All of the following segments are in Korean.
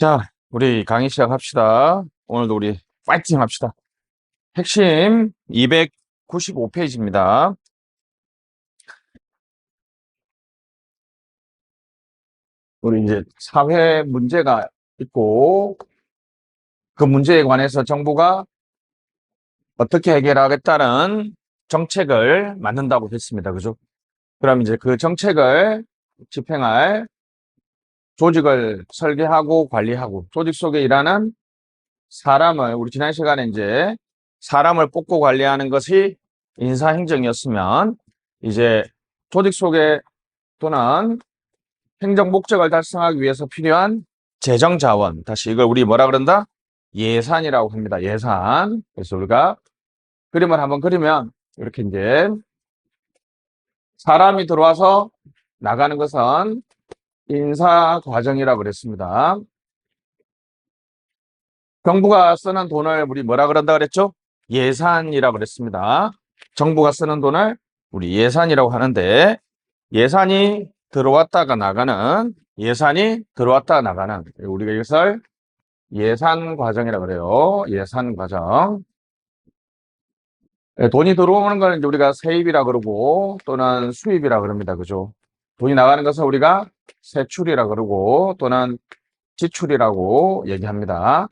자, 우리 강의 시작합시다. 오늘도 우리 파이팅 합시다. 핵심 295페이지입니다. 우리 이제 사회 문제가 있고 그 문제에 관해서 정부가 어떻게 해결하겠다는 정책을 만든다고 했습니다. 그죠? 그럼 이제 그 정책을 집행할 조직을 설계하고 관리하고 조직 속에 일하는 사람을 우리 지난 시간에 이제 사람을 뽑고 관리하는 것이 인사행정이었으면 이제 조직 속에 또는 행정 목적을 달성하기 위해서 필요한 재정 자원, 다시 이걸 우리 뭐라 그런다? 예산이라고 합니다. 예산. 그래서 우리가 그림을 한번 그리면 이렇게 이제 사람이 들어와서 나가는 것은 인사 과정이라고 그랬습니다. 정부가 쓰는 돈을 우리 뭐라 그런다 그랬죠? 예산이라고 그랬습니다. 정부가 쓰는 돈을 우리 예산이라고 하는데 예산이 들어왔다가 나가는 우리가 이것을 예산 과정이라고 그래요. 예산 과정. 돈이 들어오는 거는 이제 우리가 세입이라 그러고 또는 수입이라 그럽니다. 그죠? 돈이 나가는 것은 우리가 세출이라 그러고 또는 지출이라고 얘기합니다.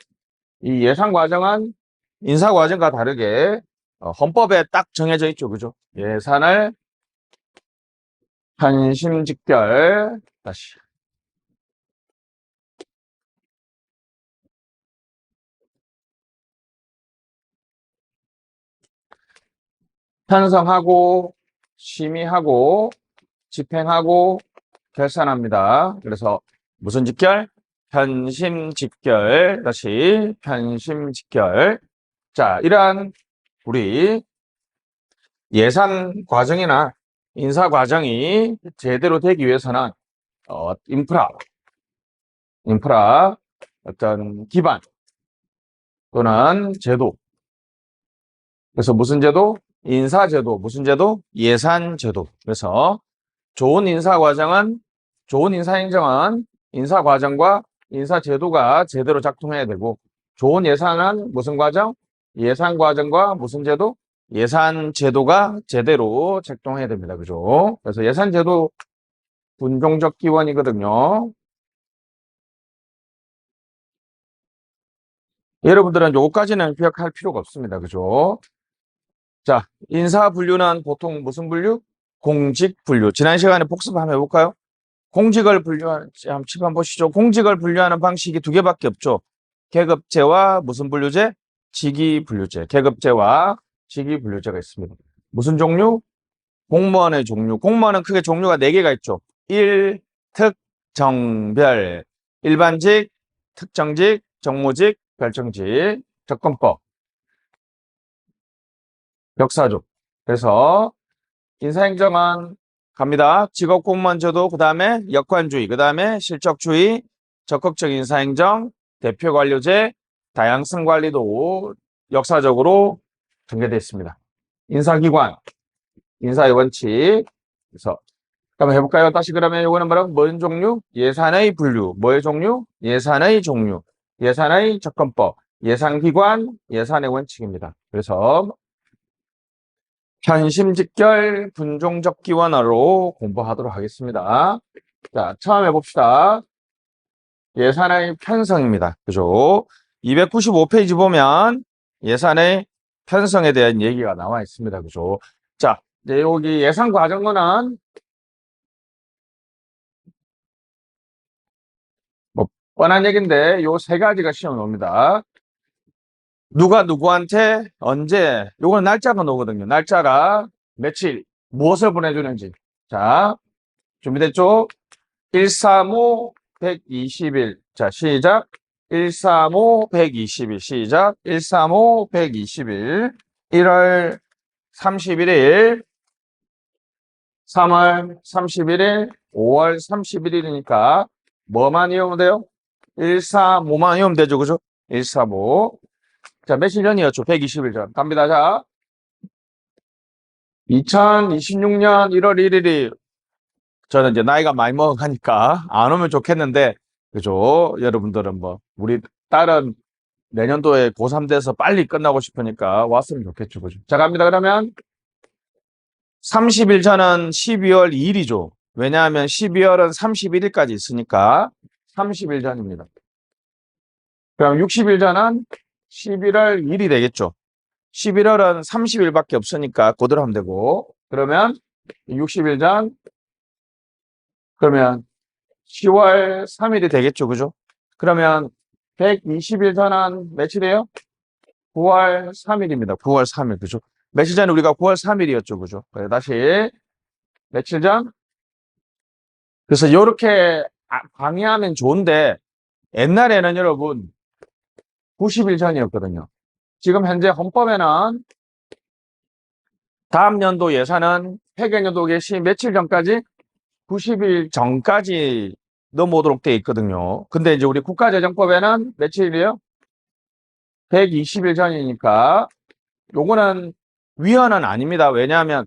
이 예산 과정은 인사 과정과 다르게 헌법에 딱 정해져 있죠. 그죠? 예산을 편심직결 다시 편성하고 심의하고 집행하고 결산합니다. 그래서 무슨 직결? 편심직결 다시 편심직결. 자, 이러한 우리 예산 과정이나 인사 과정이 제대로 되기 위해서는 인프라 어떤 기반 또는 제도. 그래서 무슨 제도? 인사제도. 무슨 제도? 예산제도. 그래서 좋은 인사행정은 인사 과정과 인사 제도가 제대로 작동해야 되고 좋은 예산은 무슨 과정? 예산 과정과 무슨 제도? 예산 제도가 제대로 작동해야 됩니다. 그죠? 그래서 예산 제도 분종적 기원이거든요. 여러분들은 요거까지는 기억할 필요가 없습니다. 그죠? 자, 인사 분류는 보통 무슨 분류? 공직 분류. 지난 시간에 복습 한번 해볼까요? 공직을 분류하는, 한번 칩 한번 보시죠. 공직을 분류하는 방식이 두 개밖에 없죠. 계급제와 무슨 분류제? 직위 분류제. 계급제와 직위 분류제가 있습니다. 무슨 종류? 공무원의 종류. 공무원은 크게 종류가 네 개가 있죠. 일, 특, 정, 별. 일반직, 특정직, 정무직, 별정직, 접근법, 역사조. 그래서 인사행정은 갑니다. 직업공무원제도, 그 다음에 역관주의, 그 다음에 실적주의, 적극적 인사행정, 대표관료제, 다양성 관리도 역사적으로 전개되어 있습니다. 인사기관, 인사의 원칙. 그래서 한번 해볼까요? 다시 그러면 이거는 뭐라고? 뭔 종류? 예산의 분류. 뭐의 종류? 예산의 종류. 예산의 접근법. 예산기관, 예산의 원칙입니다. 그래서 편심직결 분종적 기원어로 공부하도록 하겠습니다. 자, 처음 해봅시다. 예산의 편성입니다. 그죠? 295페이지 보면 예산의 편성에 대한 얘기가 나와 있습니다. 그죠? 자, 이제 여기 예산 과정은 뭐 뻔한 얘기인데 요 세 가지가 시험에 옵니다. 누가 누구한테 언제, 요건 날짜가 나오거든요. 날짜가 며칠, 무엇을 보내주는지. 자, 준비됐죠? 135, 120일. 자, 시작. 135, 120일. 시작. 135, 120일. 1월 31일, 3월 31일, 5월 31일이니까 뭐만 이으면 돼요? 135만 이으면 되죠. 그죠? 135. 자, 며칠 전이었죠? 120일 전. 갑니다. 자, 2026년 1월 1일이 저는 이제 나이가 많이 먹어가니까 안 오면 좋겠는데 그죠? 여러분들은 뭐, 우리 딸은 내년도에 고3 돼서 빨리 끝나고 싶으니까 왔으면 좋겠죠. 그죠? 자, 갑니다. 그러면 30일 전은 12월 2일이죠. 왜냐하면 12월은 31일까지 있으니까 30일 전입니다. 그럼 60일 전은 11월 1일이 되겠죠. 11월은 30일밖에 없으니까 그대로 하면 되고, 그러면 60일 전, 그러면 10월 3일이 되겠죠. 그죠? 그러면 120일 전은 며칠이에요? 9월 3일입니다. 9월 3일. 그죠? 며칠 전에 우리가 9월 3일이었죠. 그죠? 그래, 다시 며칠 전? 그래서 이렇게 방해하면 좋은데 옛날에는 여러분 90일 전이었거든요. 지금 현재 헌법에는 다음 연도 예산은 회계연도 개시 며칠 전까지 90일 전까지 넘어오도록 돼 있거든요. 근데 이제 우리 국가재정법에는 며칠이에요? 120일 전이니까 요거는 위헌은 아닙니다. 왜냐하면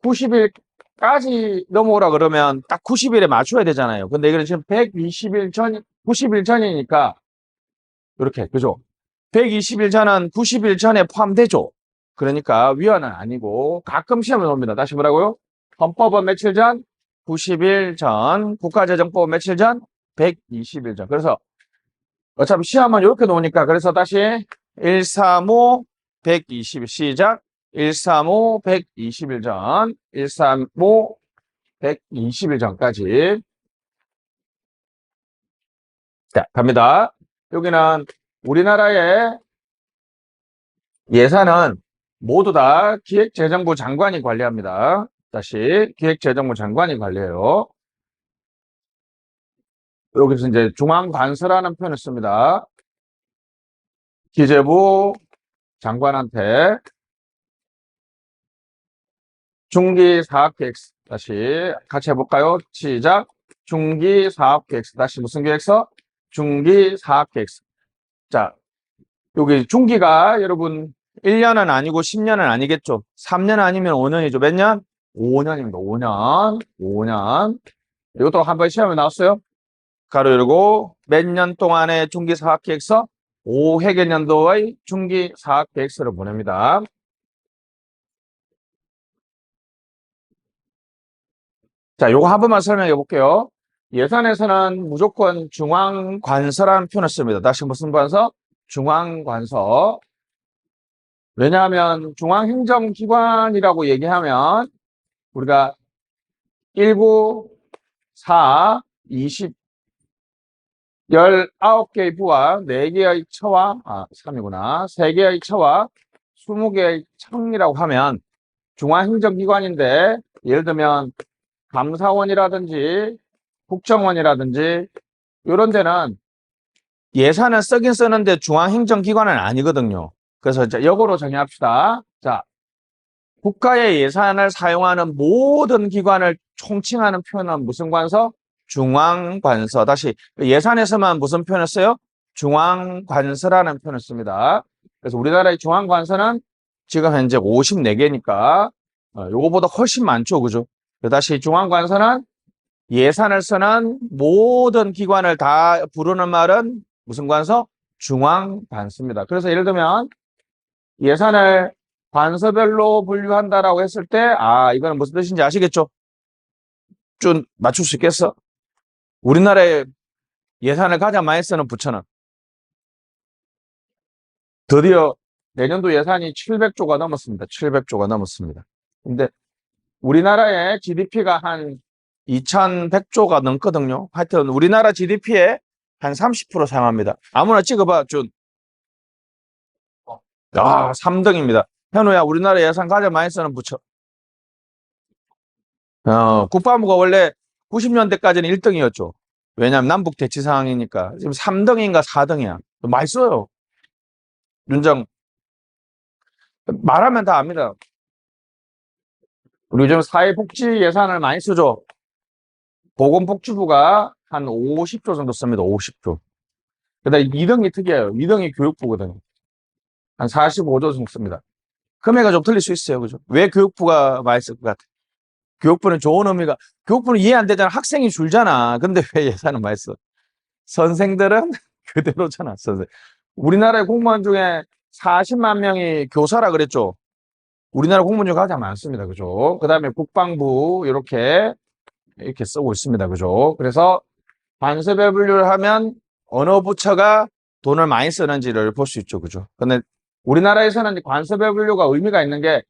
90일까지 넘어오라 그러면 딱 90일에 맞춰야 되잖아요. 근데 이거는 지금 120일 전, 90일 전이니까 이렇게, 그죠? 120일 전은 90일 전에 포함되죠. 그러니까 위헌은 아니고 가끔 시험에 옵니다. 다시 뭐라고요? 헌법은 며칠 전? 90일 전. 국가재정법은 며칠 전? 120일 전. 그래서 어차피 시험은 이렇게 나오니까 그래서 다시 135, 120일 시작. 135, 120일 전. 135, 120일 전까지. 자, 갑니다. 여기는 우리나라의 예산은 모두 다 기획재정부 장관이 관리합니다. 다시 기획재정부 장관이 관리해요. 여기서 이제 중앙관서라는 표현을 씁니다. 기재부 장관한테 중기사업계획, 다시 같이 해볼까요? 시작. 중기사업계획, 다시 무슨 계획서? 중기사업계획. 자, 여기 중기가 여러분 1년은 아니고 10년은 아니겠죠. 3년 아니면 5년이죠. 몇 년? 5년입니다. 5년. 5년. 이것도 한번 시험에 나왔어요. 가로 열고 몇 년 동안의 중기사업계획서? 5회계년도의 중기사업계획서를 보냅니다. 자, 요거 한 번만 설명해 볼게요. 예산에서는 무조건 중앙관서라는 표현을 씁니다. 다시 무슨 관서? 중앙관서. 왜냐하면 중앙행정기관이라고 얘기하면 우리가 19, 4, 20, 19개의 부와 4개의 처와, 3이구나. 3개의 처와 20개의 청이라고 하면 중앙행정기관인데 예를 들면 감사원이라든지 국정원이라든지 이런 데는 예산은 쓰긴 쓰는데 중앙행정기관은 아니거든요. 그래서 이제 역으로 정의합시다. 자, 국가의 예산을 사용하는 모든 기관을 총칭하는 표현은 무슨 관서? 중앙관서. 다시 예산에서만 무슨 표현을 써요? 중앙관서라는 표현을 씁니다. 그래서 우리나라의 중앙관서는 지금 현재 54개니까 요거보다 훨씬 많죠. 그죠? 다시 중앙관서는 예산을 쓰는 모든 기관을 다 부르는 말은 무슨 관서? 중앙관서입니다. 그래서 예를 들면 예산을 관서별로 분류한다라고 했을 때, 이거는 무슨 뜻인지 아시겠죠? 좀 맞출 수 있겠어? 우리나라의 예산을 가장 많이 쓰는 부처는 드디어 내년도 예산이 700조가 넘었습니다. 700조가 넘었습니다. 근데 우리나라의 GDP가 한 2100조가 넘거든요. 하여튼 우리나라 GDP의 한 30% 사용합니다. 아무나 찍어봐, 준. 3등입니다. 현우야, 우리나라 예산 가장 많이 쓰는 부처. 국방부가 원래 90년대까지는 1등이었죠. 왜냐하면 남북 대치 상황이니까. 지금 3등인가 4등이야. 많이 써요. 윤정. 말하면 다 압니다. 우리 요즘 사회복지 예산을 많이 쓰죠. 보건복지부가 한 50조 정도 씁니다. 50조. 그다음에 2등이 특이해요. 2등이 교육부거든요. 한 45조 정도 씁니다. 금액은 좀 틀릴 수 있어요. 그죠? 왜 교육부가 많이 쓸 것 같아? 교육부는 좋은 의미가, 교육부는 이해 안 되잖아. 학생이 줄잖아. 근데 왜 예산은 많이 써? 선생들은 그대로잖아. 선생. 우리나라의 공무원 중에 40만 명이 교사라 그랬죠. 우리나라 공무원 중에 가장 많습니다. 그죠? 그 다음에 국방부 이렇게 쓰고 있습니다. 그죠? 그래서 관세별 분류를 하면 어느 부처가 돈을 많이 쓰는지를 볼 수 있죠. 그죠? 근데 우리나라에서는 관세별 분류가 의미가 있는 게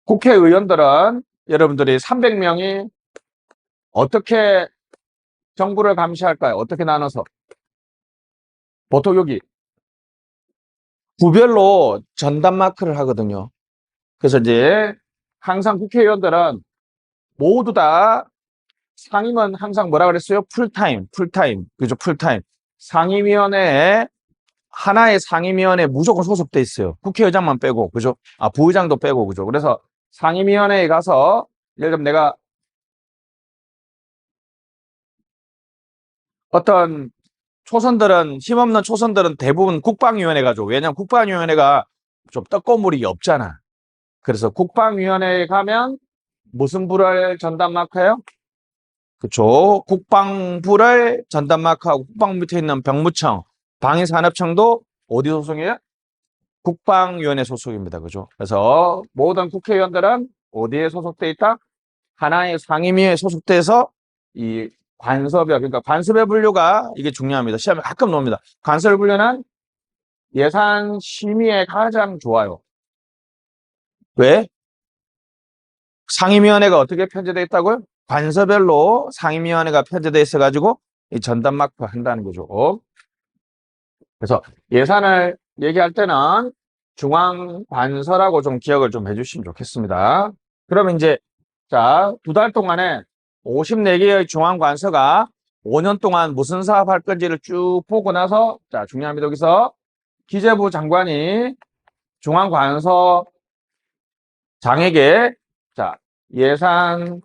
국회의원들은 여러분들이 300명이 어떻게 정부를 감시할까요? 어떻게 나눠서? 보통 여기 구별로 전담 마크를 하거든요. 그래서 이제 항상 국회의원들은 모두 다 상임은 항상 뭐라 그랬어요? 풀타임. 그죠? 풀타임. 상임위원회에 하나의 상임위원회에 무조건 소속돼 있어요. 국회의장만 빼고, 그죠? 아, 부의장도 빼고, 그죠? 그래서 상임위원회에 가서 예를 들면 내가 어떤 힘없는 초선들은 대부분 국방위원회 가죠. 왜냐면 국방위원회가 좀 떡고물이 없잖아. 그래서 국방위원회에 가면 무슨 부를 전담 마크해요? 그쵸. 국방부를 전담 마크하고 국방부 밑에 있는 병무청, 방위산업청도 어디 소속이에요? 국방위원회 소속입니다. 그죠? 그래서 모든 국회의원들은 어디에 소속돼 있다? 하나의 상임위에 소속돼서 이 관서별, 그러니까 관서별 분류가 이게 중요합니다. 시험에 가끔 나옵니다. 관서별 분류는 예산 심의에 가장 좋아요. 왜? 상임위원회가 어떻게 편제되어 있다고요? 관서별로 상임위원회가 편제되어 있어가지고 이 전담 마크 한다는 거죠. 그래서 예산을 얘기할 때는 중앙관서라고 좀 기억을 좀 해주시면 좋겠습니다. 그러면 이제 자, 2달 동안에 54개의 중앙관서가 5년 동안 무슨 사업할 건지를 쭉 보고 나서 자, 중요합니다. 여기서 기재부 장관이 중앙관서 장에게 자, 예산안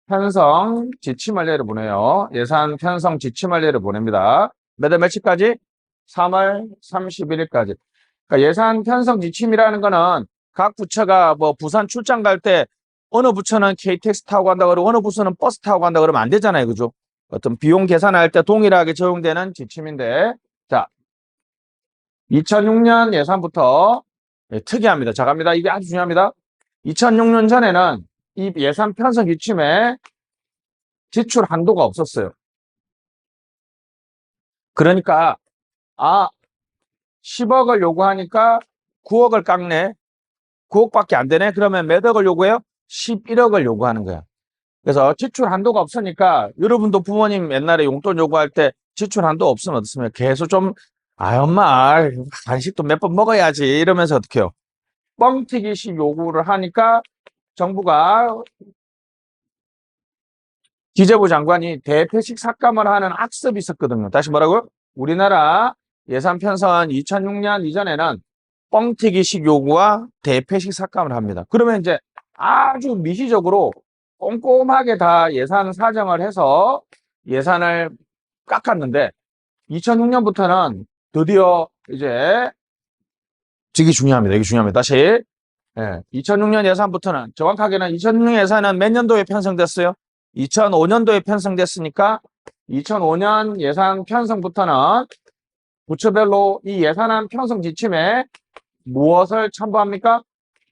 편성 지침을 내려보내요. 예산 편성 지침을 내려보냅니다. 몇 월 며칠까지? 3월 31일까지. 그러니까 예산 편성 지침이라는 거는 각 부처가 뭐 부산 출장 갈 때 어느 부처는 KTX 타고 간다 그러고 어느 부처는 버스 타고 간다 그러면 안 되잖아요. 그죠? 어떤 비용 계산할 때 동일하게 적용되는 지침인데 자, 2006년 예산부터 특이합니다. 자, 갑니다. 이게 아주 중요합니다. 2006년 전에는 이 예산 편성 지침에 지출 한도가 없었어요. 그러니까 10억을 요구하니까 9억을 깎네. 9억밖에 안 되네. 그러면 몇 억을 요구해요? 11억을 요구하는 거야. 그래서 지출 한도가 없으니까 여러분도 부모님 옛날에 용돈 요구할 때 지출 한도 없으면 어떻습니까? 계속 좀 엄마 간식도 몇 번 먹어야지 이러면서 어떻게 해요? 뻥튀기식 요구를 하니까 정부가 기재부 장관이 대표식 삭감을 하는 악습이 있었거든요. 다시 뭐라고요? 우리나라 예산 편성한 2006년 이전에는 뻥튀기식 요구와 대표식 삭감을 합니다. 그러면 이제 아주 미시적으로 꼼꼼하게 다 예산 사정을 해서 예산을 깎았는데 2006년부터는 드디어 이제 이게 중요합니다. 이게 중요합니다. 다시 2006년 예산부터는 정확하게는 2006년 예산은 몇 년도에 편성됐어요? 2005년도에 편성됐으니까 2005년 예산 편성부터는 부처별로 이 예산안 편성 지침에 무엇을 첨부합니까?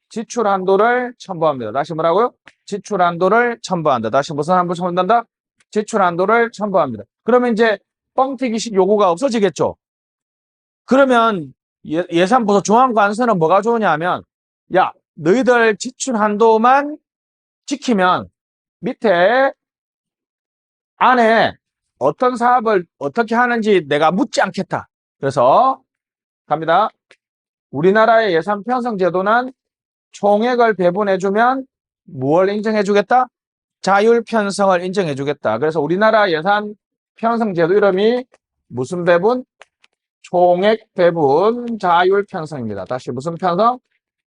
지출 한도를 첨부합니다. 다시 뭐라고요? 지출 한도를 첨부한다. 다시 무슨 한도 첨부한다? 지출 한도를 첨부합니다. 그러면 이제 뻥튀기식 요구가 없어지겠죠? 그러면 예산부서 중앙관서는 뭐가 좋으냐 하면 야, 너희들 지출 한도만 지키면 밑에 안에 어떤 사업을 어떻게 하는지 내가 묻지 않겠다. 그래서 갑니다. 우리나라의 예산 편성 제도는 총액을 배분해주면 무엇을 인정해주겠다? 자율 편성을 인정해주겠다. 그래서 우리나라 예산 편성 제도 이름이 무슨 배분? 총액 배분 자율 편성입니다. 다시 무슨 편성?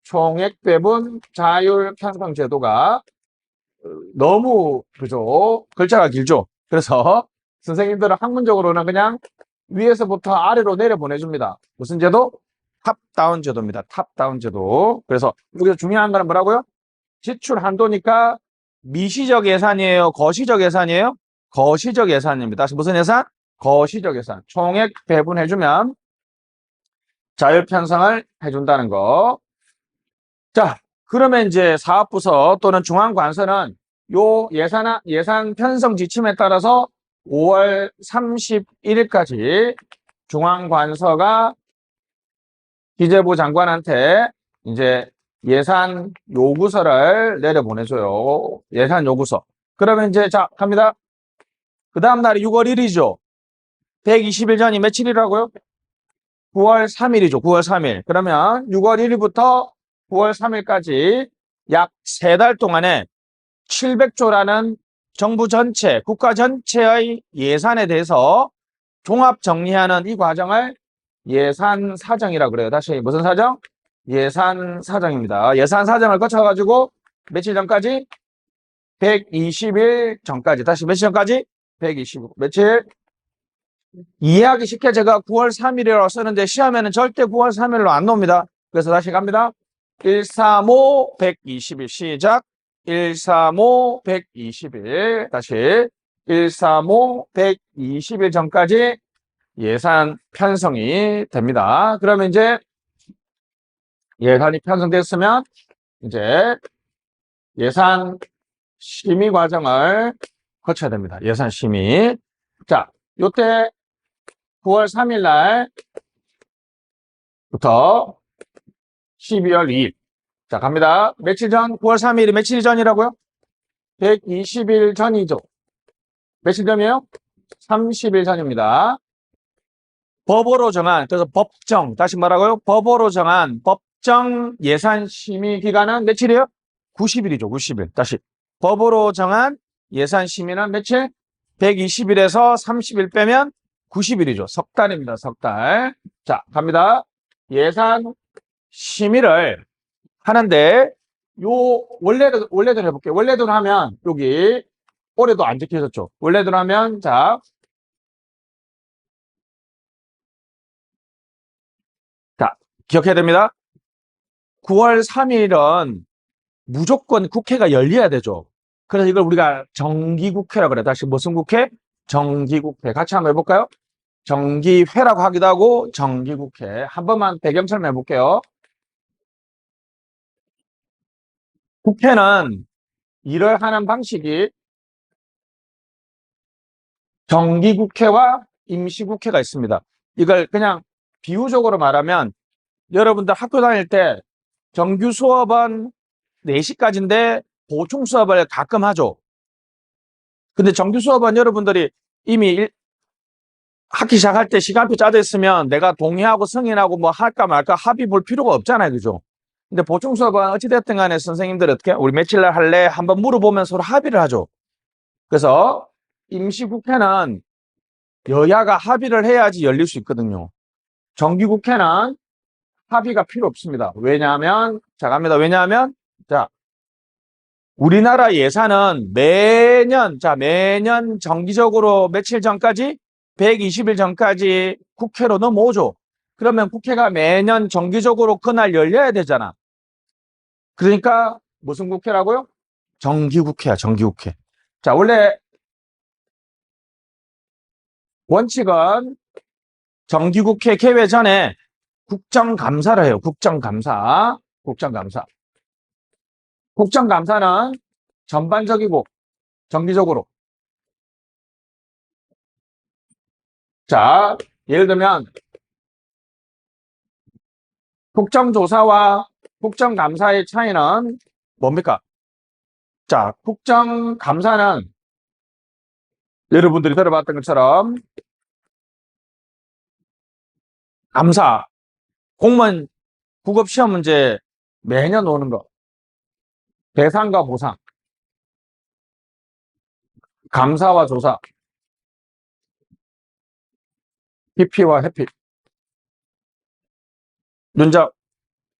총액 배분 자율 편성 제도가 너무 그죠? 글자가 길죠? 그래서 선생님들은 학문적으로는 그냥 위에서부터 아래로 내려 보내줍니다. 무슨 제도? 탑다운 제도입니다. 탑다운 제도. 그래서 여기서 중요한 거는 뭐라고요? 지출 한도니까 미시적 예산이에요? 거시적 예산이에요? 거시적 예산입니다. 다시 무슨 예산? 거시적 예산. 총액 배분해주면 자율 편성을 해준다는 거. 자, 그러면 이제 사업부서 또는 중앙관서는 요 예산 편성 지침에 따라서 5월 31일까지 중앙관서가 기재부 장관한테 이제 예산 요구서를 내려보내줘요. 예산 요구서. 그러면 이제 자, 갑니다. 그 다음 날이 6월 1일이죠. 120일 전이 며칠이라고요? 9월 3일이죠. 9월 3일. 그러면 6월 1일부터 9월 3일까지 약 3달 동안에 700조라는 정부 전체, 국가 전체의 예산에 대해서 종합 정리하는 이 과정을 예산 사정이라고 그래요. 다시 무슨 사정? 예산 사정입니다. 예산 사정을 거쳐가지고 며칠 전까지? 120일 전까지. 다시 며칠 전까지? 120일. 며칠? 이해하기 쉽게 제가 9월 3일이라고 쓰는데 시험에는 절대 9월 3일로 안 나옵니다. 그래서 다시 갑니다. 135, 120일 시작. 135, 120일. 다시 135, 120일 전까지 예산 편성이 됩니다. 그러면 이제 예산이 편성됐으면 이제 예산 심의 과정을 거쳐야 됩니다. 예산 심의. 자, 요때 9월 3일 날부터 12월 2일. 자, 갑니다. 며칠 전? 9월 3일이 며칠 전이라고요? 120일 전이죠. 며칠 전이에요? 30일 전입니다. 법으로 정한, 그래서 법정, 다시 말하고요. 법으로 정한 법정 예산 심의 기간은 며칠이에요? 90일이죠. 90일. 다시. 법으로 정한 예산 심의는 며칠? 120일에서 30일 빼면 90일이죠. 석 달입니다. 석 달. 자, 갑니다. 예산 심의를 하는데 요 원래대로 해볼게요. 원래대로 하면 여기 올해도 안 적혀졌죠. 원래대로 하면 자 기억해야 됩니다. 9월 3일은 무조건 국회가 열려야 되죠. 그래서 이걸 우리가 정기국회라고 그래. 다시 무슨 국회? 정기국회. 같이 한번 해볼까요? 정기회라고 하기도 하고 정기국회. 한 번만 배경처럼 해볼게요. 국회는 일을 하는 방식이 정기국회와 임시국회가 있습니다. 이걸 그냥 비유적으로 말하면 여러분들 학교 다닐 때 정규 수업은 4시까지인데 보충 수업을 가끔 하죠. 근데 정규 수업은 여러분들이 이미 학기 시작할 때 시간표 짜져 있으면 내가 동의하고 승인하고 뭐 할까 말까 합의 볼 필요가 없잖아요. 그죠? 근데 보충 수업은 어찌됐든 간에 선생님들 어떻게 우리 며칠 날 할래? 한번 물어보면 서로 합의를 하죠. 그래서 임시국회는 여야가 합의를 해야지 열릴 수 있거든요. 정기국회는 합의가 필요 없습니다. 왜냐하면 자 갑니다. 왜냐하면 자 우리나라 예산은 매년 정기적으로 며칠 전까지 120일 전까지 국회로 넘어오죠. 그러면 국회가 매년 정기적으로 그날 열려야 되잖아. 그러니까 무슨 국회라고요? 정기국회야, 정기국회. 자, 원래 원칙은 정기국회 개회 전에 국정감사를 해요. 국정감사. 국정감사는 전반적이고 정기적으로. 자, 예를 들면 국정조사와 국정감사의 차이는 뭡니까? 자, 국정감사는 여러분들이 들어봤던 것처럼 감사, 공무원 국업 시험 문제 매년 오는 거. 대상과 보상, 감사와 조사, PP와 해피. 윤정,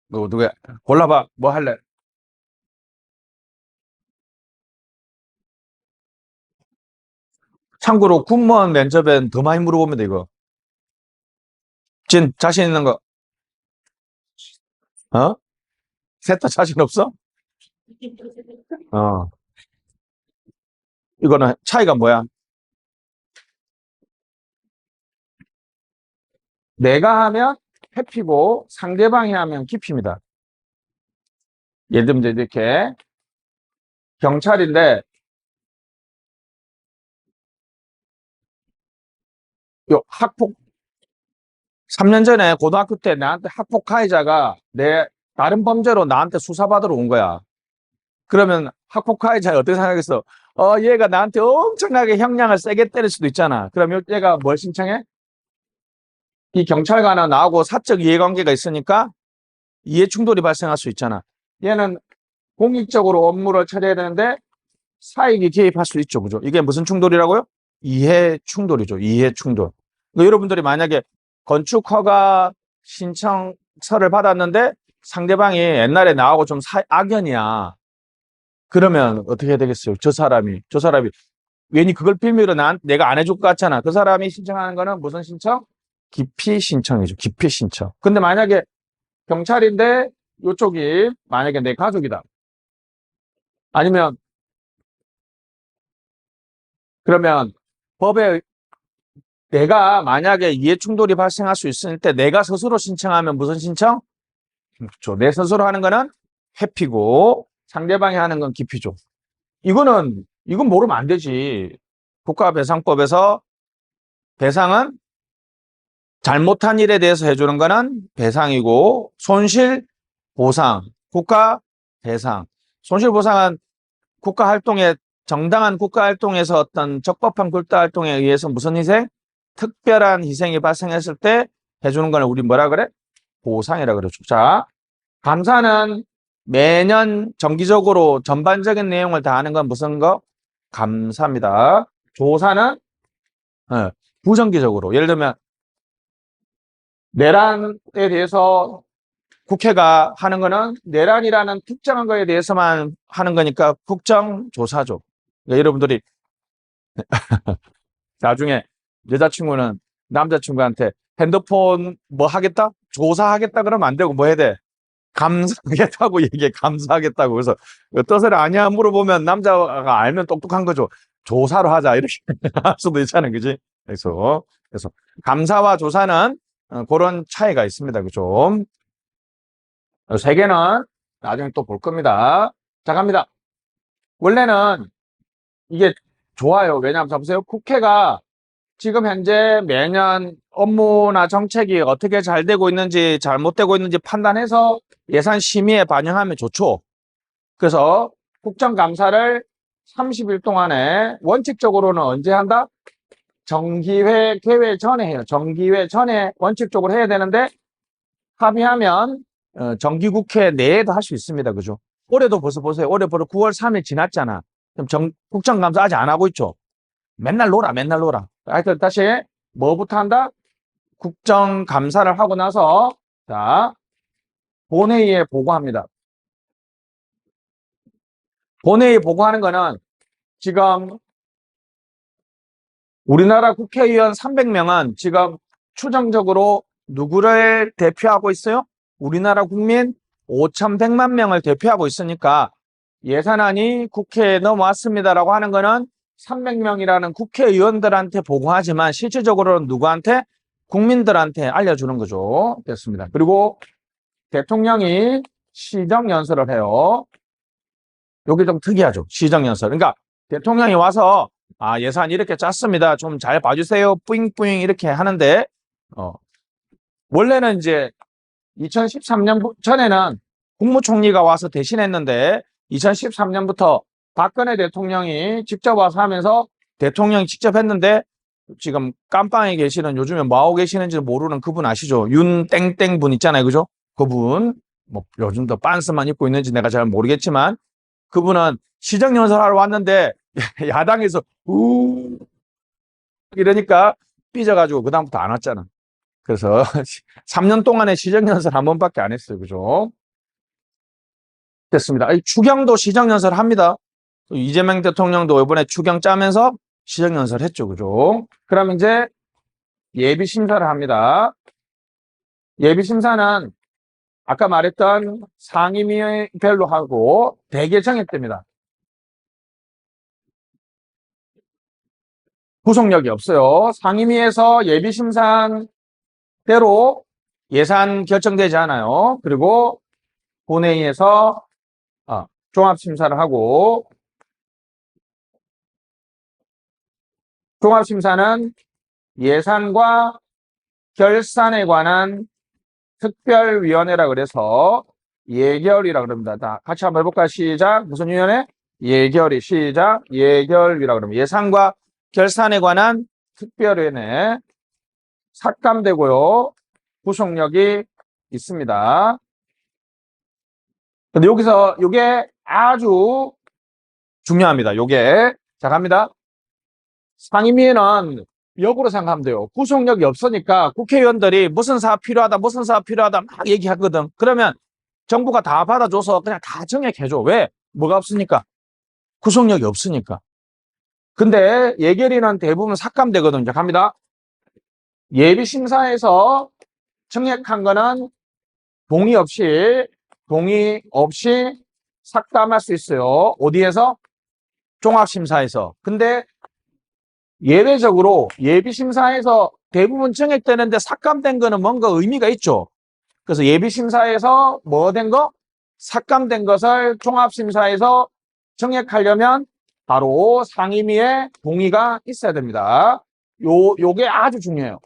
누구야? 골라봐. 뭐 할래? 참고로 군무원 면접엔 더 많이 물어봅니다, 이거. 자신 있는 거. 어? 셋 다 자신 없어? 어, 이거는 차이가 뭐야? 내가 하면 회피고 상대방이 하면 기피입니다. 예를 들면 이제 이렇게 경찰인데 요 학폭 3년 전에 고등학교 때 나한테 학폭 가해자가 내 다른 범죄로 나한테 수사받으러 온 거야. 그러면 학폭 가해자가 어떻게 생각했어? 얘가 나한테 엄청나게 형량을 세게 때릴 수도 있잖아. 그러면 얘가 뭘 신청해? 이 경찰관은 나하고 사적 이해관계가 있으니까 이해 충돌이 발생할 수 있잖아. 얘는 공익적으로 업무를 처리해야 되는데 사익이 개입할 수 있죠. 그죠? 이게 무슨 충돌이라고요? 이해 충돌이죠. 이해 충돌. 그러니까 여러분들이 만약에 건축 허가 신청서를 받았는데 상대방이 옛날에 나하고 좀 악연이야. 그러면 어떻게 해야 되겠어요? 저 사람이 괜히 그걸 빌미로 내가 안 해줄 것 같잖아. 그 사람이 신청하는 거는 무슨 신청? 기피 신청이죠. 기피 신청. 근데 만약에 경찰인데 이쪽이 만약에 내 가족이다. 아니면 그러면 법에 내가 만약에 이해 충돌이 발생할 수 있을 때 내가 스스로 신청하면 무슨 신청? 그렇죠. 내 스스로 하는 거는 회피고 상대방이 하는 건 기피죠. 이건 모르면 안 되지. 국가배상법에서 배상은 잘못한 일에 대해서 해주는 거는 배상이고 손실 보상, 국가 배상. 손실 보상은 국가 활동에 정당한 국가 활동에서 어떤 적법한 국가 활동에 의해서 무슨 희생? 특별한 희생이 발생했을 때 해주는 거는 우리 뭐라 그래? 보상이라 그러죠. 자, 감사는 매년 정기적으로 전반적인 내용을 다 하는 건 무슨 거? 감사입니다. 조사는 부정기적으로. 예를 들면 내란에 대해서 국회가 하는 거는 내란이라는 특정한 거에 대해서만 하는 거니까 국정조사죠. 그러니까 여러분들이 나중에 여자친구는 남자친구한테 핸드폰 뭐 하겠다? 조사하겠다 그러면 안 되고 뭐 해야 돼? 감사하겠다고 얘기해. 감사하겠다고. 그래서 뜻을 아냐 물어보면 남자가 알면 똑똑한 거죠. 조사로 하자 이렇게 할 수도 있잖아요. 그지? 그래서 감사와 조사는 그런 차이가 있습니다. 그죠? 세 개는 나중에 또 볼 겁니다. 자, 갑니다. 원래는 이게 좋아요. 왜냐하면 보세요. 국회가 지금 현재 매년 업무나 정책이 어떻게 잘 되고 있는지 잘못되고 있는지 판단해서 예산 심의에 반영하면 좋죠. 그래서 국정감사를 30일 동안에 원칙적으로는 언제 한다? 정기회 개회 전에 해요. 정기회 전에 원칙적으로 해야 되는데 합의하면 정기국회 내에도 할 수 있습니다. 그죠? 올해도 벌써 보세요. 올해 벌써 9월 3일 지났잖아. 그럼 국정감사 아직 안 하고 있죠? 맨날 놀아, 맨날 놀아. 하여튼 다시 뭐부터 한다? 국정감사를 하고 나서 자 본회의에 보고합니다. 본회의에 보고하는 거는 지금 우리나라 국회의원 300명은 지금 추정적으로 누구를 대표하고 있어요? 우리나라 국민 5,100만 명을 대표하고 있으니까 예산안이 국회에 넘어왔습니다라고 하는 거는 300명이라는 국회의원들한테 보고하지만 실질적으로는 누구한테? 국민들한테 알려주는 거죠. 됐습니다. 그리고 대통령이 시정연설을 해요. 여기 좀 특이하죠. 시정연설. 그러니까 대통령이 와서 예산 이렇게 짰습니다. 좀 잘 봐주세요. 뿌잉뿌잉 이렇게 하는데 원래는 이제 2013년 전에는 국무총리가 와서 대신했는데 2013년부터 박근혜 대통령이 직접 와서 하면서 대통령이 직접 했는데 지금 깜빵에 계시는 요즘에 뭐하고 계시는지 모르는 그분 아시죠? 윤땡땡 분 있잖아요. 그죠? 그분 뭐 요즘도 빤스만 입고 있는지 내가 잘 모르겠지만 그분은 시정연설하러 왔는데 야당에서 우 이러니까 삐져가지고 그다음부터 안 왔잖아. 그래서 3년 동안에 시정연설 한 번밖에 안 했어요. 그죠? 됐습니다. 추경도 시정연설 합니다. 이재명 대통령도 이번에 추경 짜면서 시정연설 했죠. 그죠? 그럼 이제 예비심사를 합니다. 예비심사는 아까 말했던 상임위별로 하고 대개 정액됩니다. 구속력이 없어요. 상임위에서 예비심사대로 예산 결정되지 않아요. 그리고 본회의에서 종합심사를 하고, 종합심사는 예산과 결산에 관한 특별위원회라 그래서 예결위라 그럽니다. 다 같이 한번 해볼까요? 시작. 무슨 위원회? 예결위. 시작. 예결위라 그럽니다. 예산과 결산에 관한 특별위원회. 삭감되고요. 구속력이 있습니다. 근데 여기서 이게 아주 중요합니다. 요게. 자, 갑니다. 상임위에는 역으로 생각하면 돼요. 구속력이 없으니까 국회의원들이 무슨 사업 필요하다, 무슨 사업 필요하다 막 얘기하거든. 그러면 정부가 다 받아줘서 그냥 다 정액해줘. 왜? 뭐가 없으니까? 구속력이 없으니까. 근데 예결위는 대부분 삭감되거든요. 자, 갑니다. 예비심사에서 정액한 거는 동의 없이 삭감할 수 있어요. 어디에서? 종합심사에서. 근데 예외적으로 예비심사에서 대부분 정액되는데 삭감된 거는 뭔가 의미가 있죠. 그래서 예비심사에서 뭐 된 거? 삭감된 것을 종합심사에서 정액하려면 바로 상임위의 동의가 있어야 됩니다. 요게 아주 중요해요.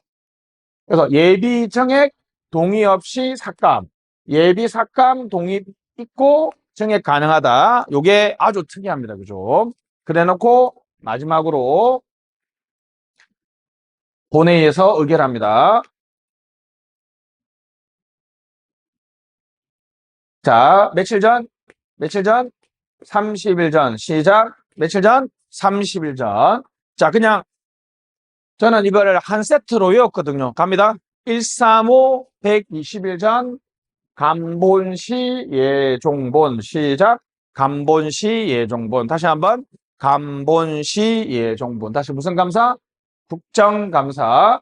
그래서 예비 정액 동의 없이 삭감, 예비 삭감 동의 있고 정액 가능하다. 요게 아주 특이합니다. 그죠? 그래 놓고 마지막으로 본회의에서 의결합니다. 자, 며칠 전? 30일 전. 시작. 며칠 전? 30일 전. 자, 그냥 저는 이거를 한 세트로 외웠거든요. 갑니다. 135, 120일 전, 간본시 예종본. 시작. 간본시 예종본. 다시 한번. 간본시 예종본. 다시 무슨 감사? 국정감사.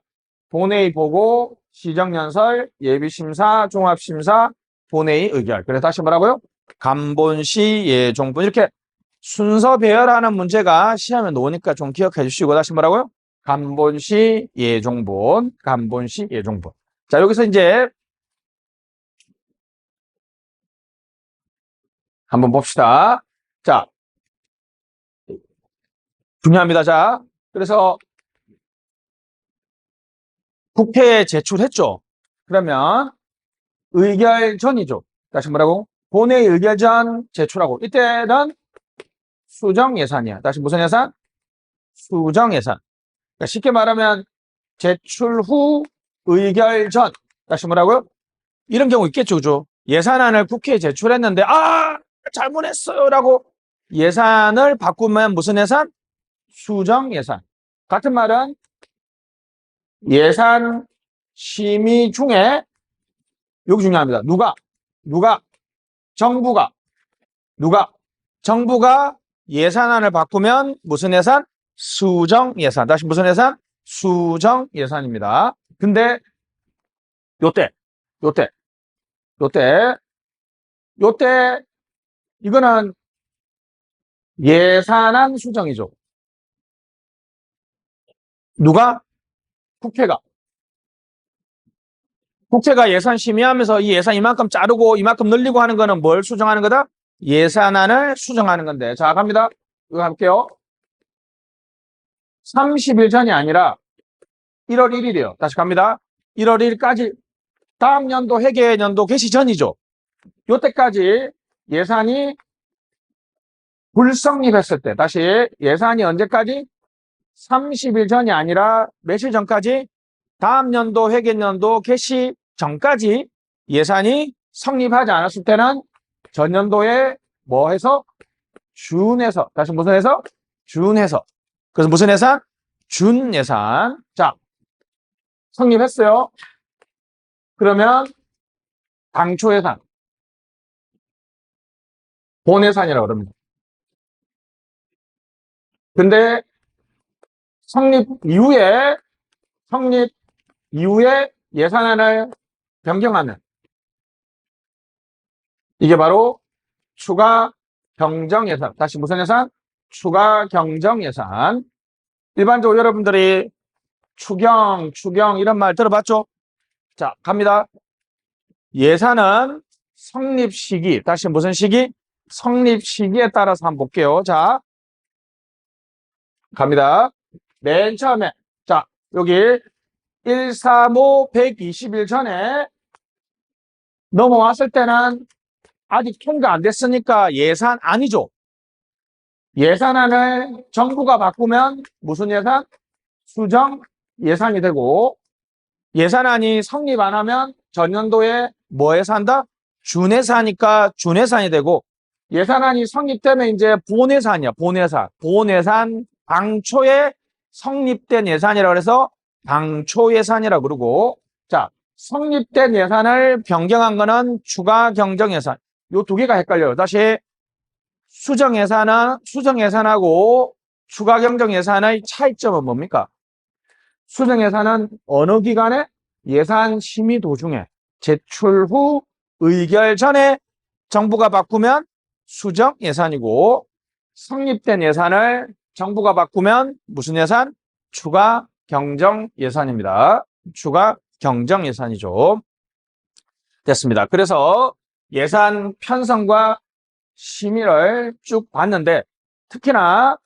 본회의 보고, 시정연설, 예비심사, 종합심사, 본회의 의결. 그래서 다시 뭐라고요? 간본시 예종본. 이렇게 순서 배열하는 문제가 시험에 나오니까 좀 기억해 주시고, 다시 뭐라고요? 간본시 예종본. 간본시 예종본. 자, 여기서 이제 한번 봅시다. 자, 중요합니다. 자, 그래서 국회에 제출했죠. 그러면 의결 전이죠. 다시 뭐라고? 본회의 의결 전 제출하고. 이때는 수정 예산이야. 다시 무슨 예산? 수정 예산. 그러니까 쉽게 말하면 제출 후 의결 전. 다시 뭐라고요? 이런 경우 있겠죠. 그죠? 예산안을 국회에 제출했는데 잘못했어요 라고 예산을 바꾸면 무슨 예산? 수정 예산. 같은 말은 예산 심의 중에 여기 중요합니다. 누가 정부가 정부가 예산안을 바꾸면 무슨 예산? 수정 예산. 다시 무슨 예산? 수정 예산입니다. 근데 요때 이거는 예산안 수정이죠. 누가? 국회가 예산 심의하면서 이 예산 이만큼 자르고 이만큼 늘리고 하는 거는 뭘 수정하는 거다? 예산안을 수정하는 건데. 자, 갑니다. 이거 할게요. 30일 전이 아니라 1월 1일이에요. 다시 갑니다. 1월 1일까지 다음 연도 회계연도 개시 전이죠. 요때까지 예산이 불성립했을 때. 다시 예산이 언제까지? 30일 전이 아니라 며칠 전까지? 다음 연도 회계연도 개시 전까지 예산이 성립하지 않았을 때는 전년도에 뭐 해서? 준해서. 다시 무슨 해서? 준해서. 그래서 무슨 예산? 준예산. 자, 성립했어요. 그러면 당초 예산, 본예산이라고 그럽니다. 근데 성립 이후에 예산안을 변경하는 이게 바로 추가 경정 예산. 다시 무슨 예산? 추가 경정 예산. 일반적으로 여러분들이 추경 이런 말 들어봤죠? 자, 갑니다. 예산은 성립 시기, 다시 무슨 시기? 성립 시기에 따라서 한번 볼게요. 자, 갑니다. 맨 처음에, 자, 여기 135, 120일 전에 넘어왔을 때는 아직 통과 안 됐으니까 예산 아니죠. 예산안을 정부가 바꾸면 무슨 예산? 수정 예산이 되고, 예산안이 성립 안 하면 전년도에 뭐 예산다? 준예산이니까 준예산이 되고, 예산안이 성립되면 이제 본예산이야. 본예산 당초에 성립된 예산이라고 해서 당초 예산이라고 그러고, 자, 성립된 예산을 변경한 거는 추가 경정 예산. 요 두 개가 헷갈려요. 다시 수정 예산하고 추가 경정 예산의 차이점은 뭡니까? 수정 예산은 어느 기간에? 예산 심의 도중에, 제출 후 의결 전에 정부가 바꾸면 수정 예산이고, 성립된 예산을 정부가 바꾸면 무슨 예산? 추가 경정 예산입니다. 추가 경정 예산이죠. 됐습니다. 그래서 예산 편성과 심의를 쭉 봤는데, 특히나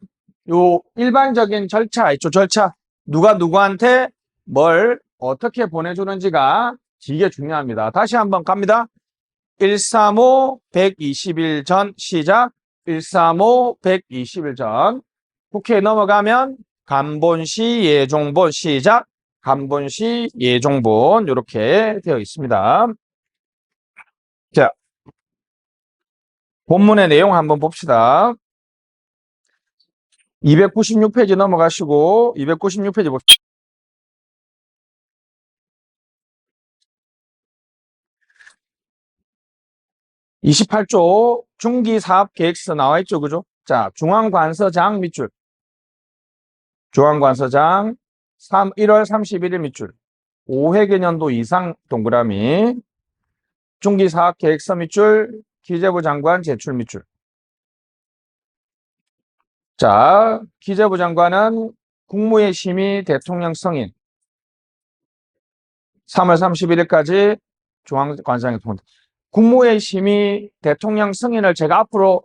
요 일반적인 절차 있죠. 절차. 누가 누구한테 뭘 어떻게 보내주는지가 되게 중요합니다. 다시 한번 갑니다. 135, 120일 전 시작. 135, 120일 전. 국회에 넘어가면 간본시 예종본 시작. 간본시 예종본 이렇게 되어 있습니다. 자, 본문의 내용 한번 봅시다. 296페이지 넘어가시고 296페이지 봅시다. 28조 중기사업계획서 나와 있죠. 그죠? 자, 중앙관서장 밑줄. 중앙관서장 1월 31일 밑줄. 5회계년도 이상 동그라미. 중기사업계획서 밑줄. 기재부 장관 제출 밑줄. 자, 기재부 장관은 국무회의 심의 대통령 승인. 3월 31일까지 중앙관상에 통합. 국무회의 심의 대통령 승인을 제가 앞으로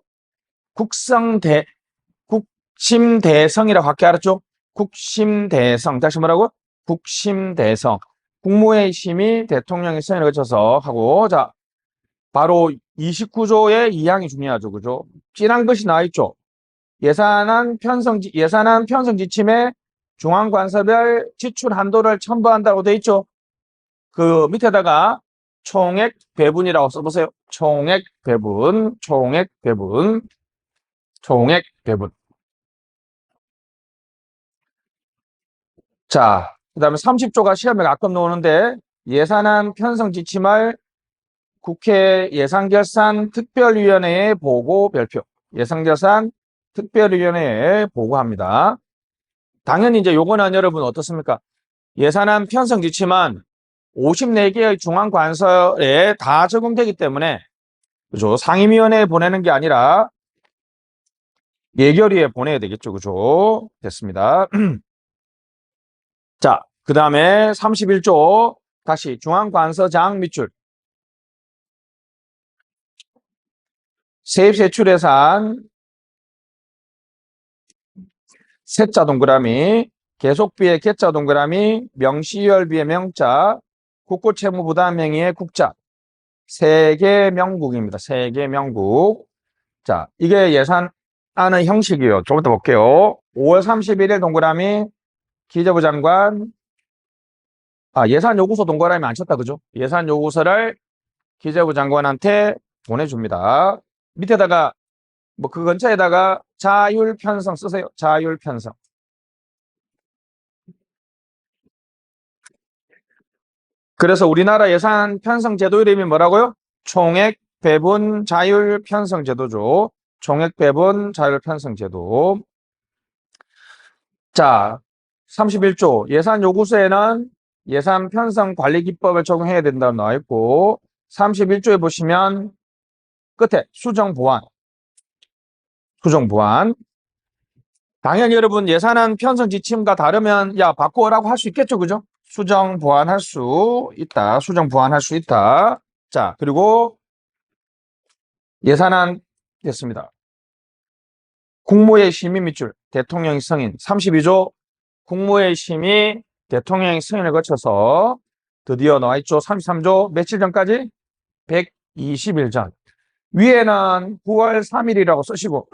국심대성이라고 할게 알았죠? 국심대성. 다시 뭐라고? 국심대성. 국무회의 심의 대통령의 승인을 거쳐서 하고, 자, 바로 29조의 2항이 중요하죠. 그죠? 진한 것이 나와 있죠? 예산안 편성 지침에 중앙관서별 지출 한도를 첨부한다고 돼 있죠? 그 밑에다가 총액 배분이라고 써보세요. 총액 배분. 자, 그 다음에 30조가 시험에 가끔 나오는데, 예산안 편성 지침을 국회 예산결산 특별위원회에 보고 발표. 예산결산 특별위원회에 보고합니다. 당연히 이제 요거는 여러분 어떻습니까? 예산안 편성 지침은 54개의 중앙관서에 다 적용되기 때문에, 그죠? 상임위원회에 보내는 게 아니라 예결위에 보내야 되겠죠. 그죠? 됐습니다. 자, 그 다음에 31조 다시 중앙관서장 밑줄. 세입세출예산 세자 동그라미, 계속비의 개자 동그라미, 명시유월비의 명자, 국고채무부담행위의 국자. 세 개 명국입니다. 세 개 명국. 자, 이게 예산안의 형식이에요. 좀 이따 볼게요. 5월 31일 동그라미, 기재부 장관, 예산 요구서 동그라미 안 쳤다, 그죠? 예산 요구서를 기재부 장관한테 보내줍니다. 밑에다가, 뭐 그 근처에다가 자율 편성 쓰세요. 자율 편성. 그래서 우리나라 예산 편성 제도 이름이 뭐라고요? 총액 배분 자율 편성 제도죠. 총액 배분 자율 편성 제도. 자, 31조 예산 요구서에는 예산 편성 관리 기법을 적용해야 된다고 나와 있고, 31조에 보시면 끝에 수정 보완. 수정 보완. 당연히 여러분 예산안 편성 지침과 다르면 야 바꾸라고 할 수 있겠죠, 그죠? 수정 보완할 수 있다. 수정 보완할 수 있다. 자, 그리고 예산안 됐습니다. 국무회의 심의 밑줄 대통령이 승인 32조 국무회의 심의 대통령이 승인을 거쳐서 드디어 나와 있죠. 33조 며칠 전까지 120일 전. 위에는 9월 3일이라고 쓰시고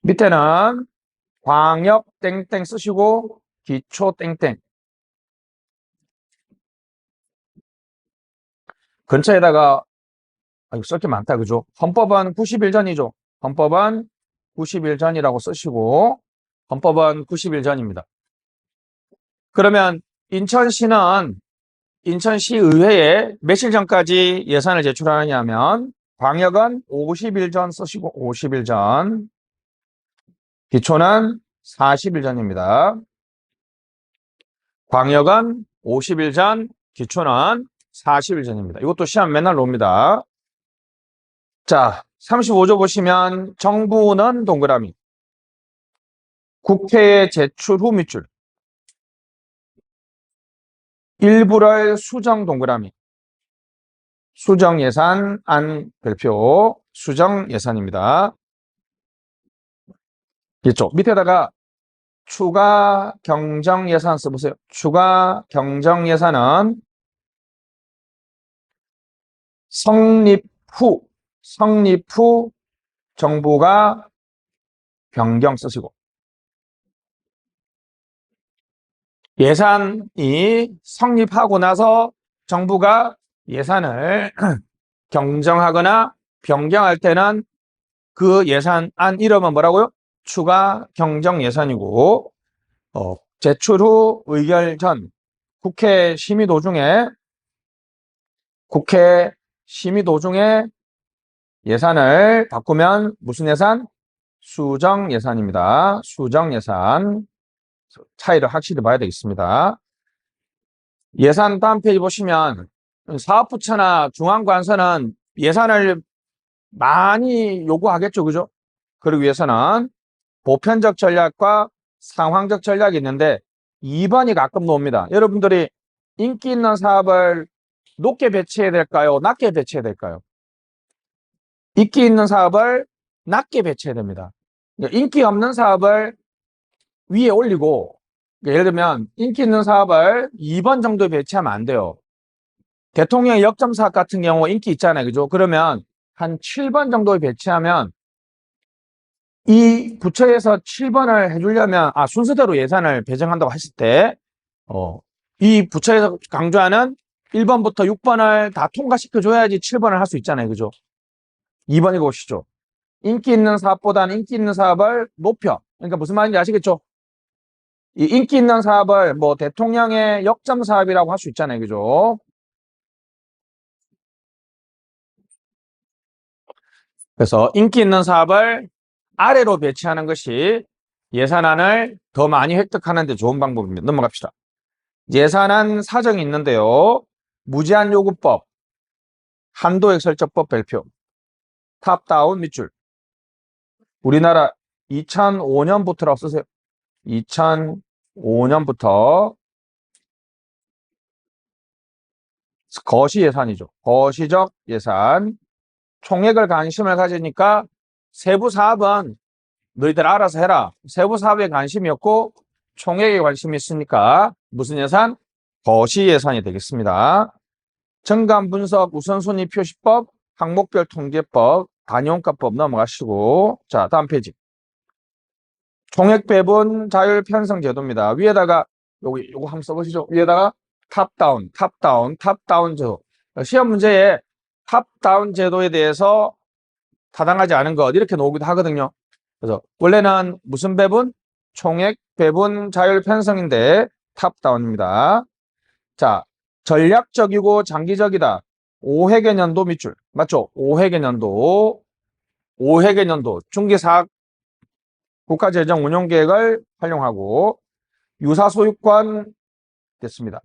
밑에는 광역 땡땡 쓰시고 기초 땡땡. 근처에다가 쓸 게 많다, 그죠? 헌법은 90일 전이죠. 헌법은 90일 전이라고 쓰시고 헌법은 90일 전입니다. 그러면 인천시의회에 며칠 전까지 예산을 제출하느냐 하면 광역은 50일 전 쓰시고 50일 전, 기초는 40일 전입니다. 광역은 50일 전, 기초는 40일 전입니다. 이것도 시험 맨날 나옵니다. 자, 35조 보시면 정부는 동그라미, 국회에 제출 후 밑줄, 일부를 수정 동그라미, 수정 예산 안 별표, 수정 예산입니다. 이쪽 밑에다가 추가 경정 예산 써보세요. 추가 경정 예산은 성립 후 정부가 변경 쓰시고 예산이 성립하고 나서 정부가 예산을 경정하거나 변경할 때는 그 예산안 이름은 뭐라고요? 추가 경정 예산이고 제출 후 의결 전 국회 심의 도중에 예산을 바꾸면 무슨 예산? 수정 예산입니다. 수정 예산. 차이를 확실히 봐야 되겠습니다. 예산 다음 페이지 보시면 사업부처나 중앙관서는 예산을 많이 요구하겠죠, 그죠? 그러기 위해서는 보편적 전략과 상황적 전략이 있는데 2번이 가끔 나옵니다. 여러분들이 인기 있는 사업을 높게 배치해야 될까요? 낮게 배치해야 될까요? 인기 있는 사업을 낮게 배치해야 됩니다. 인기 없는 사업을 위에 올리고, 예를 들면 인기 있는 사업을 2번 정도에 배치하면 안 돼요. 대통령 역점 사업 같은 경우 인기 있잖아요, 그죠? 그러면 한 7번 정도에 배치하면 이 부처에서 7번을 해주려면 순서대로 예산을 배정한다고 했을 때 이 부처에서 강조하는 1번부터 6번을 다 통과시켜줘야지 7번을 할 수 있잖아요, 그죠? 2번이고 보시죠. 인기 있는 사업보다는 인기 있는 사업을 높여. 그러니까 무슨 말인지 아시겠죠? 이 인기 있는 사업을 뭐 대통령의 역점 사업이라고 할 수 있잖아요, 그죠? 그래서 인기 있는 사업을 아래로 배치하는 것이 예산안을 더 많이 획득하는 데 좋은 방법입니다. 넘어갑시다. 예산안 사정이 있는데요. 무제한요구법, 한도액 설정법 발표, 탑다운 밑줄. 우리나라 2005년부터라고 쓰세요. 2005년부터 거시 예산이죠. 거시적 예산. 총액을 관심을 가지니까 세부 사업은 너희들 알아서 해라. 세부 사업에 관심이 없고 총액에 관심이 있으니까 무슨 예산? 거시 예산이 되겠습니다. 정감 분석 우선순위 표시법, 항목별 통계법, 단위원가법 넘어가시고 자 다음 페이지. 총액 배분 자율 편성 제도입니다. 위에다가 요거 한번 써보시죠. 위에다가 탑다운 제도. 시험 문제에 탑다운 제도에 대해서 타당하지 않은 것 이렇게 나오기도 하거든요. 그래서 원래는 무슨 배분? 총액 배분 자율 편성인데 탑다운입니다. 자, 전략적이고 장기적이다. 5회계년도 밑줄. 맞죠? 5회계년도 중기사학 국가재정운용계획을 활용하고 유사소유권 됐습니다.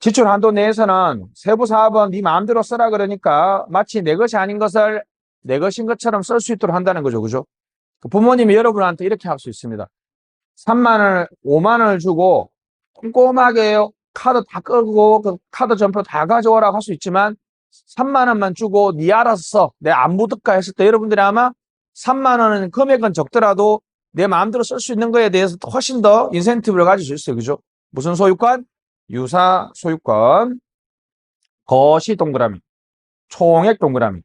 지출 한도 내에서는 세부 사업은 네 마음대로 써라 그러니까 마치 내 것이 아닌 것을 내 것인 것처럼 쓸 수 있도록 한다는 거죠. 그죠? 부모님이 여러분한테 이렇게 할 수 있습니다. 3만 원, 5만 원을 주고 꼼꼼하게 카드 다 끄고 그 카드 전표 다 가져오라고 할 수 있지만 3만 원만 주고 네 알아서 써. 내 안 묻을까 했을 때 여러분들이 아마 3만 원은 금액은 적더라도 내 마음대로 쓸 수 있는 거에 대해서 훨씬 더 인센티브를 가질 수 있어요. 그죠? 무슨 소유권? 유사 소유권. 거시 동그라미. 총액 동그라미.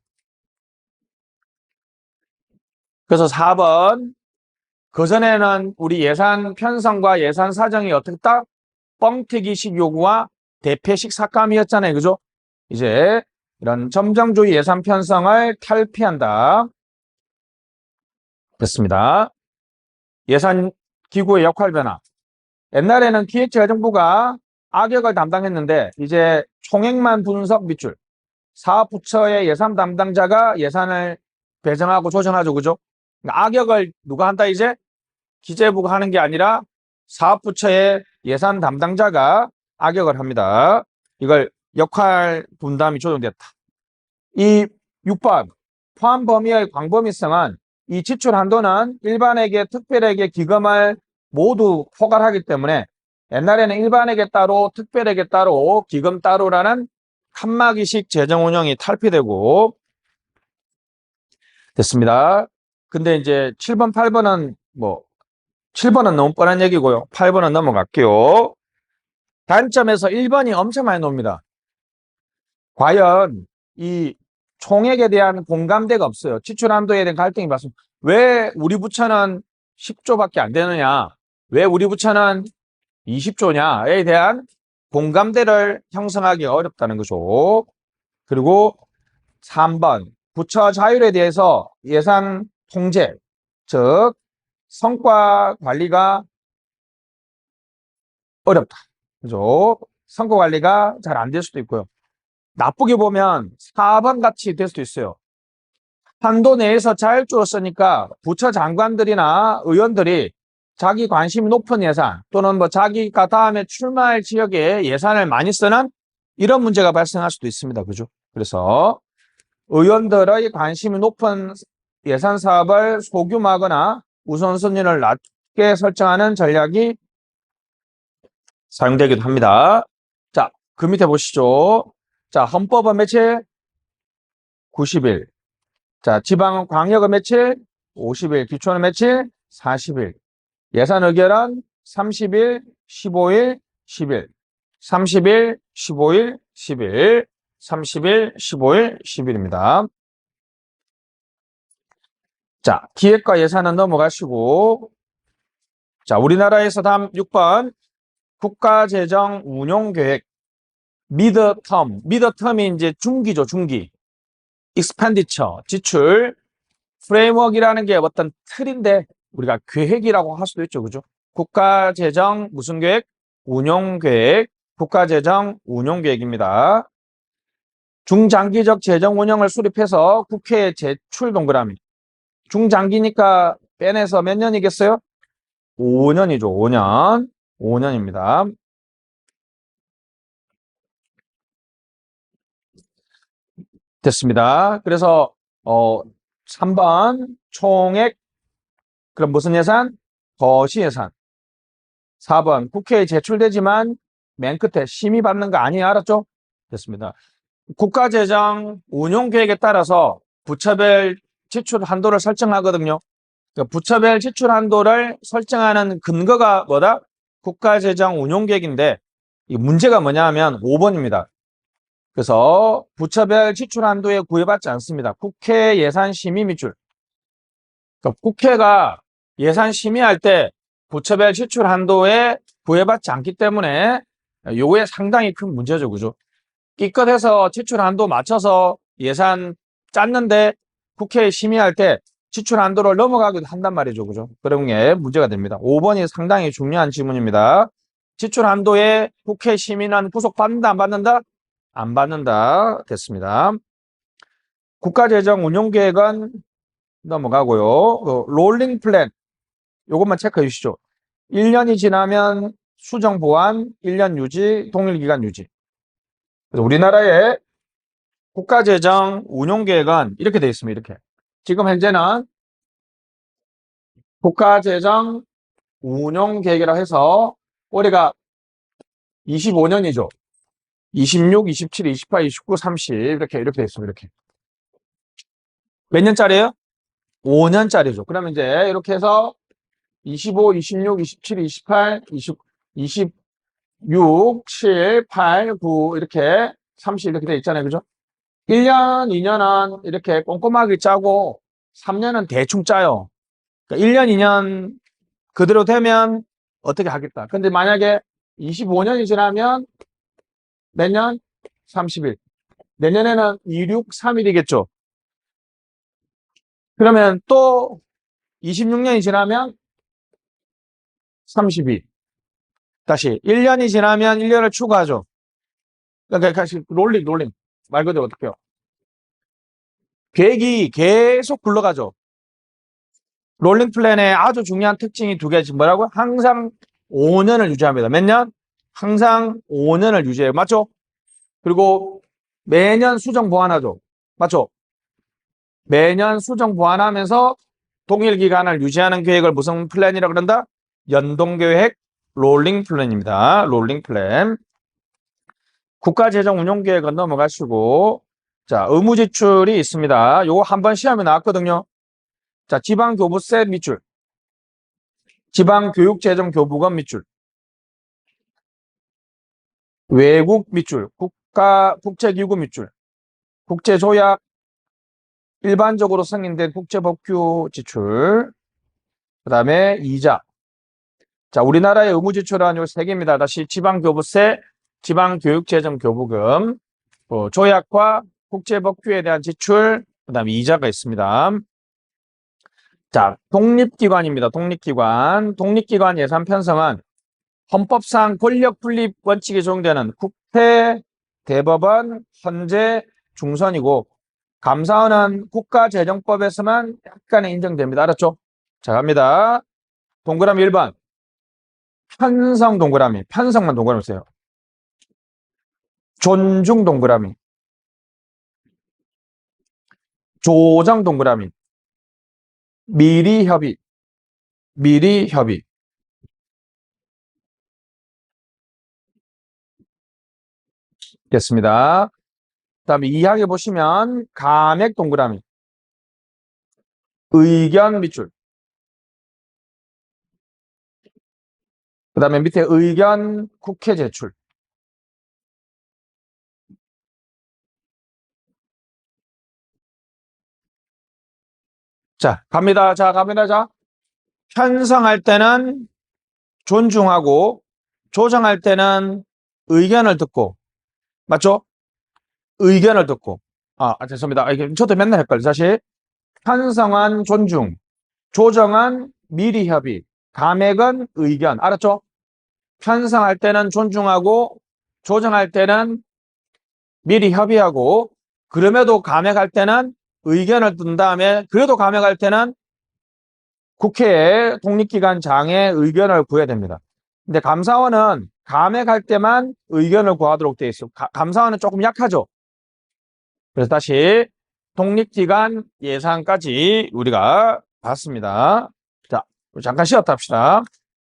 그래서 4번. 그전에는 우리 예산 편성과 예산 사정이 어떻게 딱 뻥튀기식 요구와 대패식 삭감이었잖아요. 그죠? 이제 이런 점정주의 예산 편성을 탈피한다. 됐습니다. 예산 기구의 역할 변화. 옛날에는 기획재정부가 악역을 담당했는데 이제 총액만 분석 밑줄. 사업부처의 예산 담당자가 예산을 배정하고 조정하죠. 그죠? 그러니까 악역을 누가 한다 이제? 기재부가 하는 게 아니라 사업부처의 예산 담당자가 악역을 합니다. 이걸 역할 분담이 조정됐다. 이 6번 포함 범위의 광범위성은 이 지출 한도는 일반에게 특별에게 기금을 모두 포괄하기 때문에 옛날에는 일반에게 따로 특별에게 따로 기금 따로라는 칸막이식 재정 운영이 탈피되고 됐습니다. 근데 이제 7번, 8번은 7번은 너무 뻔한 얘기고요. 8번은 넘어갈게요. 단점에서 1번이 엄청 많이 나옵니다. 과연 이 총액에 대한 공감대가 없어요. 지출 한도에 대한 갈등이 발생. 왜 우리 부처는 10조밖에 안 되느냐? 왜 우리 부처는 20조냐에 대한 공감대를 형성하기 어렵다는 거죠. 그리고 3번 부처 자율에 대해서 예산 통제, 즉 성과 관리가 어렵다. 그죠? 성과 관리가 잘 안 될 수도 있고요. 나쁘게 보면 4번 같이 될 수도 있어요. 한도 내에서 자율적으로 쓰니까 부처 장관들이나 의원들이 자기 관심이 높은 예산 또는 자기가 다음에 출마할 지역에 예산을 많이 쓰는 이런 문제가 발생할 수도 있습니다. 그죠? 그래서 의원들의 관심이 높은 예산 사업을 소규모하거나 우선순위를 낮게 설정하는 전략이 사용되기도 합니다. 자, 그 밑에 보시죠. 자, 헌법은 며칠? 90일. 자, 지방광역은 며칠? 50일. 기초는 며칠? 40일. 예산 의결은 30일, 15일, 10일. 30일, 15일, 10일. 30일, 15일, 10일입니다. 자, 기획과 예산은 넘어가시고. 자, 우리나라에서 다음 6번. 국가재정 운용계획. 미드텀. 미드텀이 이제 중기죠, 중기. 익스펜디처, 지출. 프레임워크이라는 게 어떤 틀인데 우리가 계획이라고 할 수도 있죠. 그죠? 국가재정 무슨 계획? 운용계획. 국가재정 운용계획입니다. 중장기적 재정 운영을 수립해서 국회에 제출 동그라미. 중장기니까 빼내서 몇 년이겠어요? 5년이죠. 5년. 5년입니다. 됐습니다. 그래서 3번 총액 그럼 무슨 예산? 거시 예산. 4번 국회에 제출되지만 맨 끝에 심의받는 거 아니에요. 알았죠? 됐습니다. 국가재정 운용계획에 따라서 부처별 지출 한도를 설정하거든요. 그러니까 부처별 지출 한도를 설정하는 근거가 뭐다? 국가재정 운용계획인데 이 문제가 뭐냐 하면 5번입니다. 그래서 부처별 지출 한도에 구애받지 않습니다. 국회 예산 심의 밑줄. 그러니까 국회가 예산 심의할 때 부처별 지출 한도에 구애받지 않기 때문에 요게 상당히 큰 문제죠. 그죠? 기껏해서 지출 한도 맞춰서 예산 짰는데 국회에 심의할 때 지출 한도를 넘어가기도 한단 말이죠. 그죠? 그런 게 문제가 됩니다. 5번이 상당히 중요한 질문입니다. 지출 한도에 국회 심의는 구속받는다, 안 받는다? 안 받는다. 됐습니다. 국가재정 운용계획은 넘어가고요. 롤링 플랜. 요것만 체크해 주시죠. 1년이 지나면 수정 보완, 1년 유지, 동일기간 유지. 그래서 우리나라의 국가재정 운용계획은 이렇게 되어 있습니다. 이렇게. 지금 현재는 국가재정 운용계획이라고 해서 올해가 25년이죠. 26, 27, 28, 29, 30 이렇게 되어 있습니다. 이렇게. 몇 년짜리예요? 5년짜리죠. 그러면 이제 이렇게 해서 25, 26, 27, 28, 26, 7, 8, 9 이렇게 30 이렇게 돼 있잖아요. 그죠? 1년, 2년은 이렇게 꼼꼼하게 짜고 3년은 대충 짜요. 그러니까 1년, 2년 그대로 되면 어떻게 하겠다. 근데 만약에 25년이 지나면 몇 년? 30일. 내년에는 26, 3일이겠죠. 그러면 또 26년이 지나면 30일. 다시 1년이 지나면 1년을 추가하죠. 그러니까 다시 롤링. 말 그대로 어떻게 해요? 계획이 계속 굴러가죠. 롤링 플랜의 아주 중요한 특징이 두 개지. 뭐라고요? 항상 5년을 유지합니다. 몇 년? 항상 5년을 유지해요. 맞죠? 그리고 매년 수정 보완하죠. 맞죠? 매년 수정 보완하면서 동일 기간을 유지하는 계획을 무슨 플랜이라고 그런다? 연동계획 롤링 플랜입니다. 롤링 플랜. 국가재정운용계획은 넘어가시고, 자, 의무지출이 있습니다. 요거 한번 시험에 나왔거든요. 자, 지방교부세 밑줄, 지방교육재정교부금 밑줄, 외국 밑줄, 국제기구 밑줄, 국제조약, 일반적으로 승인된 국제법규 지출, 그 다음에 이자. 자, 우리나라의 의무지출은 요 세 개입니다. 다시 지방교부세, 지방교육재정교부금, 조약과 국제법규에 대한 지출, 그 다음에 이자가 있습니다. 자, 독립기관입니다. 독립기관 예산 편성은 헌법상 권력 분립 원칙이 적용되는 국회, 대법원, 헌재, 중선이고 감사원은 국가재정법에서만 약간의 인정됩니다. 알았죠? 자, 갑니다. 동그라미 1번. 편성 동그라미. 편성만 동그라미 쓰세요. 존중 동그라미. 조정 동그라미. 미리 협의. 됐습니다. 그다음에 2항에 보시면 감액 동그라미. 의견 밑줄. 그 다음에 밑에 의견 국회 제출. 자, 갑니다. 자, 편성할 때는 존중하고 조정할 때는 의견을 듣고 맞죠? 의견을 듣고 죄송합니다. 이게 저도 맨날 헷갈려. 사실 편성은 존중, 조정은 미리 협의, 감액은 의견. 알았죠? 편성할 때는 존중하고 조정할 때는 미리 협의하고 그럼에도 감액할 때는 의견을 든 다음에 그래도 감액할 때는 국회에 독립기관장의 의견을 구해야 됩니다. 근데 감사원은 감액할 때만 의견을 구하도록 되어 있어요. 감사원은 조금 약하죠. 그래서 다시 독립기관 예산까지 우리가 봤습니다. 자, 잠깐 쉬었다 합시다.